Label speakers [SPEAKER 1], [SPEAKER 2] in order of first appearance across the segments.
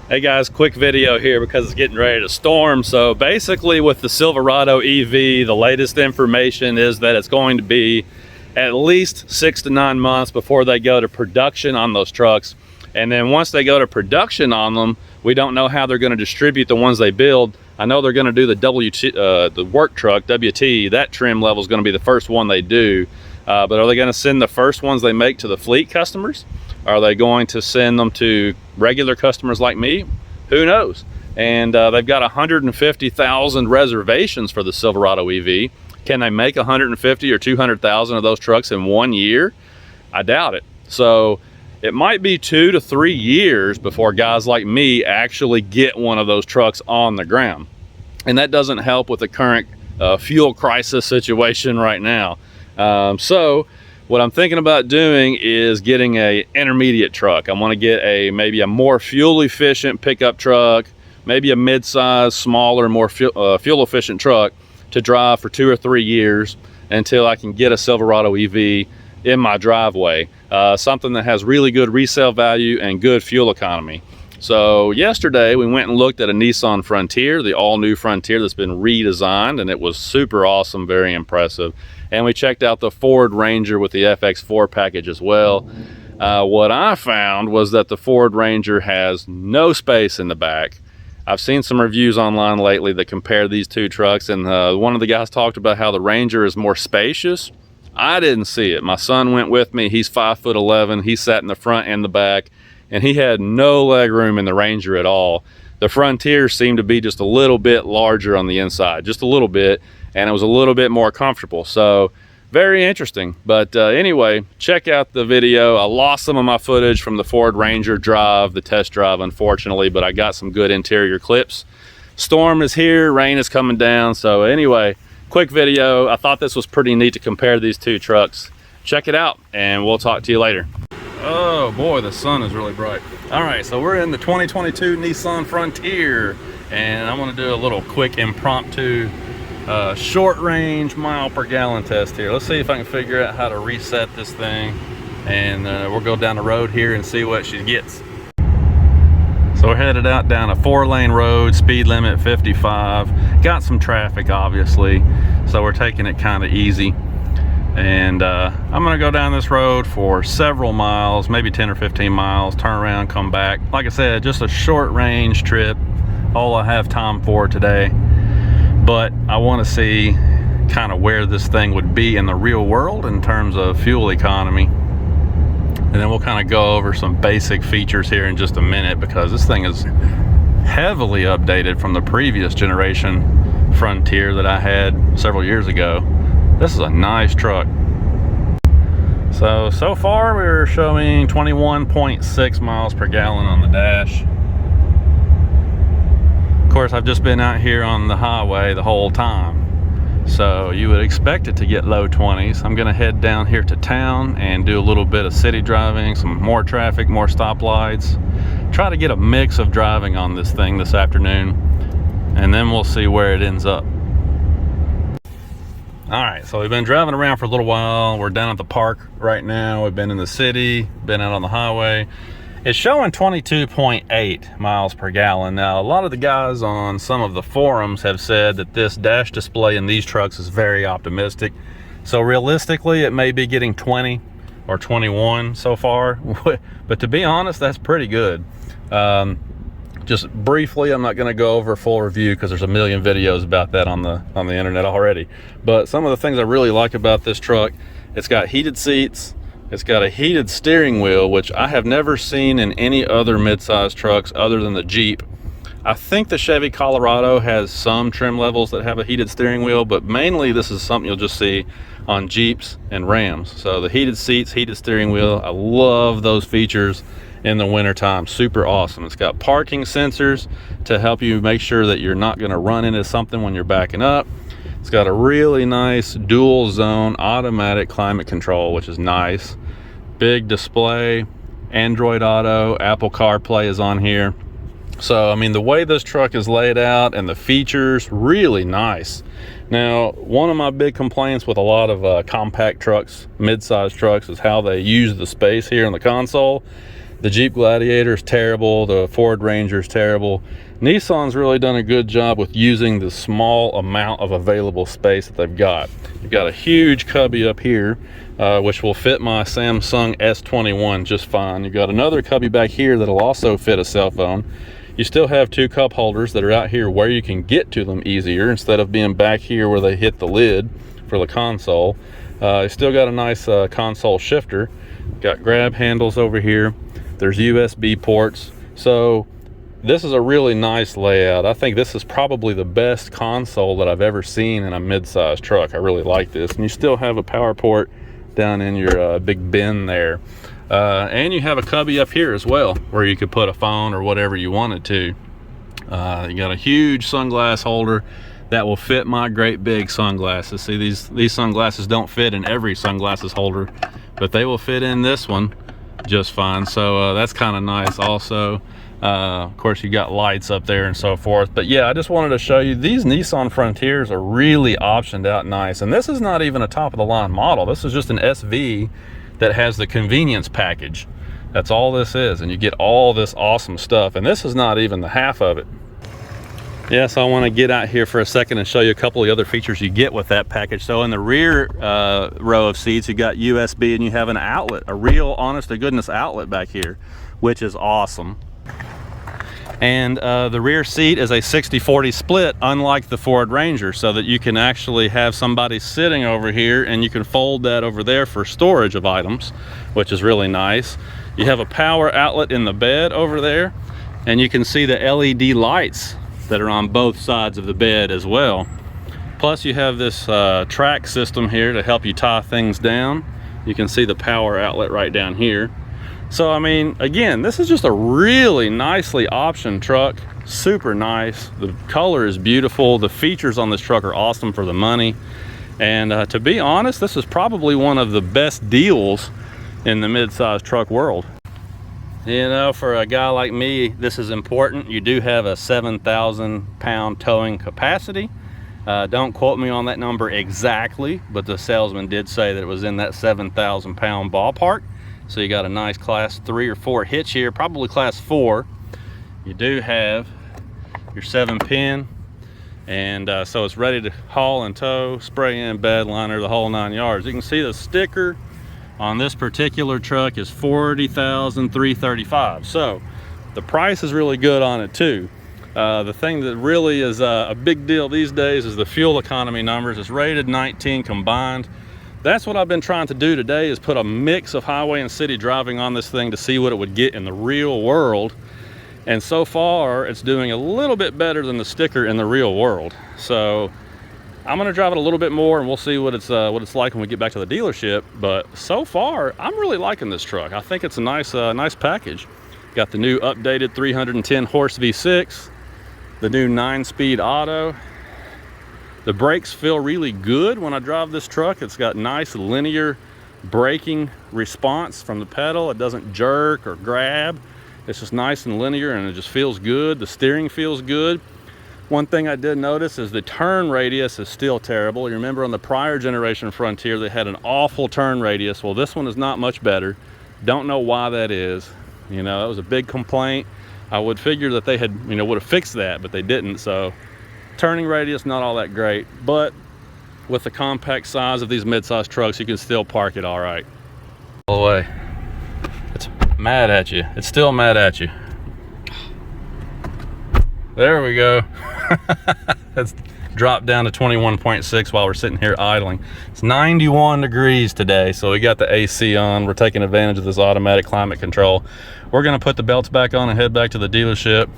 [SPEAKER 1] Hey guys, quick video here because it's getting ready to storm. So basically with the Silverado EV, the latest information is that it's going to be at least 6 to 9 months before they go to production on those trucks. And then once they go to production on them, we don't know how they're going to distribute the ones they build. I know they're going to do the work truck, WT, that trim level is going to be the first one they do. But are they going to send the first ones they make to the fleet customers? Are they going to send them to regular customers like me? Who knows? And they've got 150,000 reservations for the Silverado EV. Can they make 150 or 200,000 of those trucks in 1 year? I doubt it. So it might be 2 to 3 years before guys like me actually get one of those trucks on the ground. And that doesn't help with the current fuel crisis situation right now. So what I'm thinking about doing is getting a intermediate truck. I want to get maybe a more fuel efficient pickup truck, maybe a mid-size, smaller, more fuel efficient truck to drive for 2 or 3 years until I can get a Silverado EV in my driveway. Something that has really good resale value and good fuel economy. So yesterday we went and looked at a Nissan Frontier, the all-new Frontier that's been redesigned, and it was super awesome, very impressive. And we checked out the Ford Ranger with the FX4 package as well. What I found was that the Ford Ranger has no space in the back. I've seen some reviews online lately that compare these two trucks, and one of the guys talked about how the Ranger is more spacious. I didn't see it. My son went with me. He's 5'11". He sat in the front and the back, and he had no leg room in the Ranger at all. The Frontier seemed to be just a little bit larger on the inside, just a little bit, and it was a little bit more comfortable. So very interesting. But anyway, check out the video. I lost some of my footage from the Ford Ranger drive, the test drive, unfortunately, but I got some good interior clips. Storm is here, rain is coming down. So anyway, quick video. I thought this was pretty neat to compare these two trucks. Check it out and we'll talk to you later. Oh boy, the sun is really bright. All right, so we're in the 2022 Nissan Frontier, and I'm gonna do a little quick impromptu short range mile per gallon test here. Let's see if I can figure out how to reset this thing, and we'll go down the road here and see what she gets. So we're headed out down a 4-lane road, speed limit 55. Got some traffic obviously, so we're taking it kind of easy. And I'm gonna go down this road for several miles, maybe 10 or 15 miles, turn around, come back. Like I said, just a short range trip, all I have time for today. But I wanna see kind of where this thing would be in the real world in terms of fuel economy. And then we'll kind of go over some basic features here in just a minute, because this thing is heavily updated from the previous generation Frontier that I had several years ago. This is a nice truck. So far we're showing 21.6 miles per gallon on the dash. Of course, I've just been out here on the highway the whole time, so you would expect it to get low 20s. I'm gonna head down here to town and do a little bit of city driving, some more traffic, more stoplights. Try to get a mix of driving on this thing this afternoon, and then we'll see where it ends up. All right, so we've been driving around for a little while. We're down at the park right now. We've been in the city, been out on the highway. It's showing 22.8 miles per gallon. Now, a lot of the guys on some of the forums have said that this dash display in these trucks is very optimistic. So realistically, it may be getting 20 or 21 so far. But to be honest, that's pretty good. Just briefly, I'm not going to go over a full review because there's a million videos about that on the internet already. But some of the things I really like about this truck, it's got heated seats, it's got a heated steering wheel, which I have never seen in any other mid-size trucks other than the Jeep. I think the Chevy Colorado has some trim levels that have a heated steering wheel, but mainly this is something you'll just see on Jeeps and Rams. So the heated seats, heated steering wheel, I love those features in the wintertime. Super awesome. It's got parking sensors to help you make sure that you're not going to run into something when you're backing up. It's got a really nice dual zone automatic climate control, which is nice. Big display, Android Auto, Apple CarPlay is on here. So I mean, the way this truck is laid out and the features, really nice. Now, one of my big complaints with a lot of compact trucks, mid-size trucks, is how they use the space here in the console. The Jeep Gladiator is terrible. The Ford Ranger is terrible. Nissan's really done a good job with using the small amount of available space that they've got. You've got a huge cubby up here, which will fit my Samsung S21 just fine. You've got another cubby back here that'll also fit a cell phone. You still have 2 cup holders that are out here where you can get to them easier instead of being back here where they hit the lid for the console. You still got a nice console shifter. Got grab handles over here. There's USB ports. So this is a really nice layout. I think this is probably the best console that I've ever seen in a mid-size truck. I really like this. And you still have a power port down in your big bin there. And you have a cubby up here as well where you could put a phone or whatever you wanted to. You got a huge sunglass holder that will fit my great big sunglasses. See, these sunglasses don't fit in every sunglasses holder, but they will fit in this one just fine. So that's kind of nice also. Of course, you got lights up there and so forth. But yeah, I just wanted to show you these Nissan Frontiers are really optioned out nice. And this is not even a top of the line model. This is just an SV that has the convenience package. That's all this is. And you get all this awesome stuff. And this is not even the half of it. Yeah, so I want to get out here for a second and show you a couple of the other features you get with that package. So in the rear row of seats, you got USB and you have an outlet, a real honest to goodness outlet back here, which is awesome. And the rear seat is a 60-40 split, unlike the Ford Ranger, so that you can actually have somebody sitting over here and you can fold that over there for storage of items, which is really nice. You have a power outlet in the bed over there, and you can see the LED lights that are on both sides of the bed as well. Plus you have this track system here to help you tie things down. You can see the power outlet right down here. So I mean, again, this is just a really nicely optioned truck. Super nice. The color is beautiful. The features on this truck are awesome for the money. And to be honest, this is probably one of the best deals in the mid-size truck world. You know, for a guy like me, this is important. You do have a 7,000 pound towing capacity. Don't quote me on that number exactly, but the salesman did say that it was in that 7,000 pound ballpark. So you got a nice class 3 or 4 hitch here, probably class 4. You do have your 7-pin, and so it's ready to haul and tow, spray in, bed liner, the whole 9 yards. You can see the sticker on this particular truck is $40,335. So the price is really good on it too. The thing that really is a big deal these days is the fuel economy numbers. It's rated 19 combined. That's what I've been trying to do today, is put a mix of highway and city driving on this thing to see what it would get in the real world. And so far it's doing a little bit better than the sticker in the real world. So I'm gonna drive it a little bit more and we'll see what it's like when we get back to the dealership. But so far, I'm really liking this truck. I think it's a nice package. Got the new updated 310 horse V6, the new 9-speed auto. The brakes feel really good when I drive this truck. It's got nice linear braking response from the pedal. It doesn't jerk or grab. It's just nice and linear and it just feels good. The steering feels good. One thing I did notice is the turn radius is still terrible. You remember on the prior generation Frontier, they had an awful turn radius. Well, this one is not much better. Don't know why that is. You know, that was a big complaint. I would figure that they had, would have fixed that, but they didn't. So turning radius, not all that great, but with the compact size of these mid-size trucks, you can still park it all right. All the way. It's mad at you. It's still mad at you. There we go. That's dropped down to 21.6 while we're sitting here idling. It's 91 degrees today, so we got the AC on. We're taking advantage of this automatic climate control. We're gonna put the belts back on and head back to the dealership.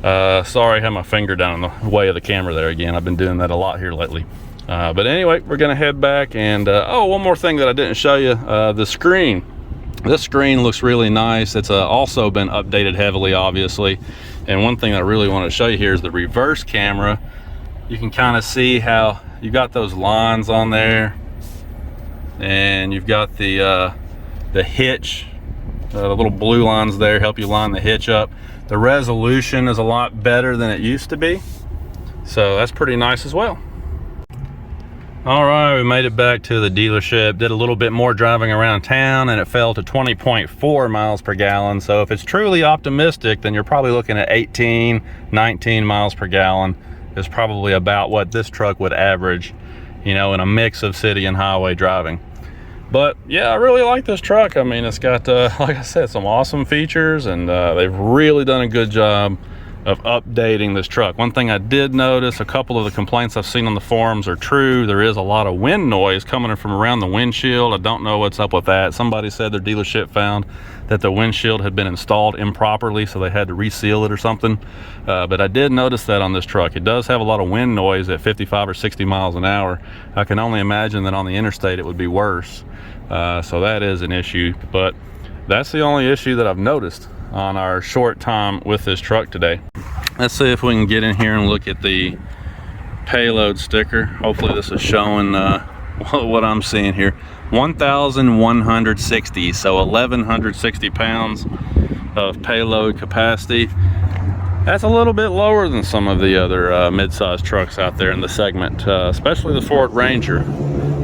[SPEAKER 1] Sorry, I had my finger down in the way of the camera there again. I've been doing that a lot here lately. But anyway, we're gonna head back and, oh, one more thing that I didn't show you, the screen. This screen looks really nice. It's also been updated heavily, obviously. And one thing I really want to show you here is the reverse camera. You can kind of see how you got those lines on there, and you've got the hitch, the little blue lines there help you line the hitch up. The resolution is a lot better than it used to be, so that's pretty nice as well. All right, we made it back to the dealership, did a little bit more driving around town, and it fell to 20.4 miles per gallon. So if it's truly optimistic, then you're probably looking at 18, 19 miles per gallon is probably about what this truck would average, you know, in a mix of city and highway driving. But yeah, I really like this truck. I mean, it's got, like I said, some awesome features, and they've really done a good job of updating this truck. One thing I did notice, a couple of the complaints I've seen on the forums are true. There is a lot of wind noise coming in from around the windshield. I don't know what's up with that. Somebody said their dealership found that the windshield had been installed improperly, so they had to reseal it or something. But I did notice that on this truck. It does have a lot of wind noise at 55 or 60 miles an hour. I can only imagine that on the interstate it would be worse. So that is an issue, but that's the only issue that I've noticed on our short time with this truck today. Let's see if we can get in here and look at the payload sticker. Hopefully this is showing what I'm seeing here. 1,160, so 1,160 pounds of payload capacity. That's a little bit lower than some of the other mid-size trucks out there in the segment, especially the Ford Ranger.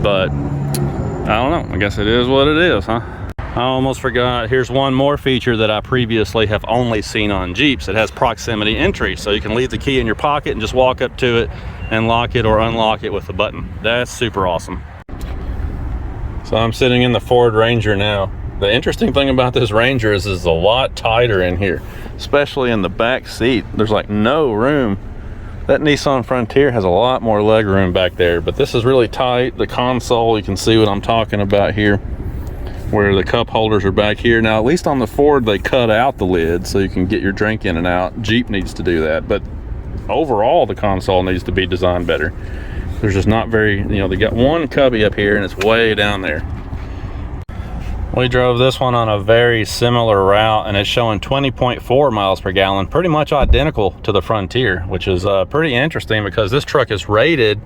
[SPEAKER 1] But I don't know, I guess it is what it is, huh? I almost forgot, here's one more feature that I previously have only seen on Jeeps. It has proximity entry, so you can leave the key in your pocket and just walk up to it and lock it or unlock it with the button. That's super awesome. So I'm sitting in the Ford Ranger now. The interesting thing about this Ranger is it's a lot tighter in here, especially in the back seat. There's like no room. That Nissan Frontier has a lot more leg room back there, but this is really tight. The console, you can see what I'm talking about here, where the cup holders are back here. Now, at least on the Ford, they cut out the lid so you can get your drink in and out. Jeep needs to do that, but overall, the console needs to be designed better. There's just not very, you know, they got one cubby up here and it's way down there. We drove this one on a very similar route, and it's showing 20.4 miles per gallon, pretty much identical to the Frontier, which is pretty interesting because this truck is rated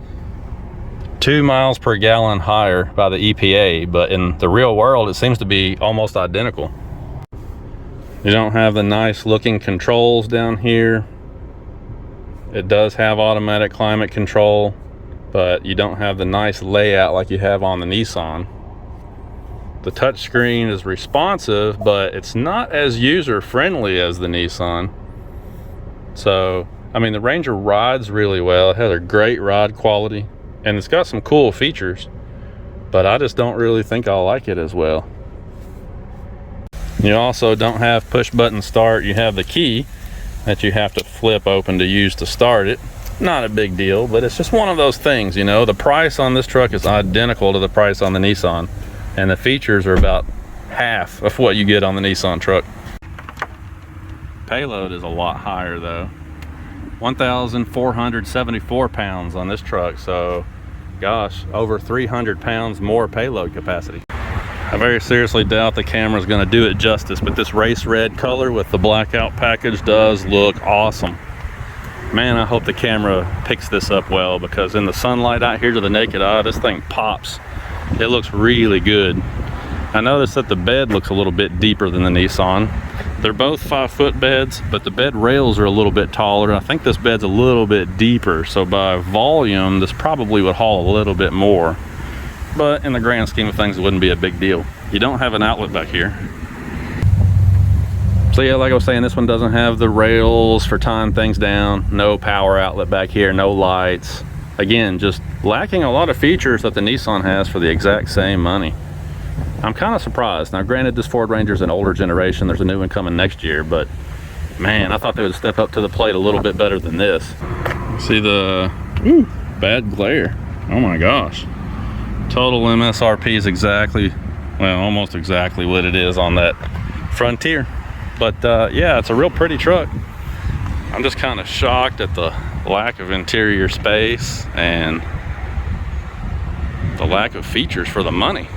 [SPEAKER 1] 2 miles per gallon higher by the EPA, but in the real world it seems to be almost identical. You don't have the nice looking controls down here. It does have automatic climate control, but you don't have the nice layout like you have on the Nissan. The touchscreen is responsive, but it's not as user friendly as the Nissan. So, I mean, the Ranger rides really well. It has a great ride quality, and it's got some cool features, but I just don't really think I'll like it as well. You also don't have push button start. You have the key that you have to flip open to use to start it. Not a big deal, but it's just one of those things, you know. The price on this truck is identical to the price on the Nissan, and the features are about half of what you get on the Nissan truck. Payload is a lot higher though. 1,474 pounds on this truck, so gosh, over 300 pounds more payload capacity. I very seriously doubt the camera's gonna do it justice, but this race red color with the blackout package does look awesome. Man, I hope the camera picks this up well, because in the sunlight out here to the naked eye, this thing pops. It looks really good. I noticed that the bed looks a little bit deeper than the Nissan. They're both 5-foot beds, but the bed rails are a little bit taller. I think this bed's a little bit deeper, so by volume, this probably would haul a little bit more. But in the grand scheme of things, it wouldn't be a big deal. You don't have an outlet back here. So yeah, like I was saying, this one doesn't have the rails for tying things down. No power outlet back here, no lights. Again, just lacking a lot of features that the Nissan has for the exact same money. I'm kind of surprised. Now granted, this Ford Ranger is an older generation. There's a new one coming next year, but man, I thought they would step up to the plate a little bit better than this. See the bad glare. Oh my gosh. Total MSRP is exactly, well, almost exactly what it is on that Frontier. But yeah, it's a real pretty truck. I'm just kind of shocked at the lack of interior space and the lack of features for the money.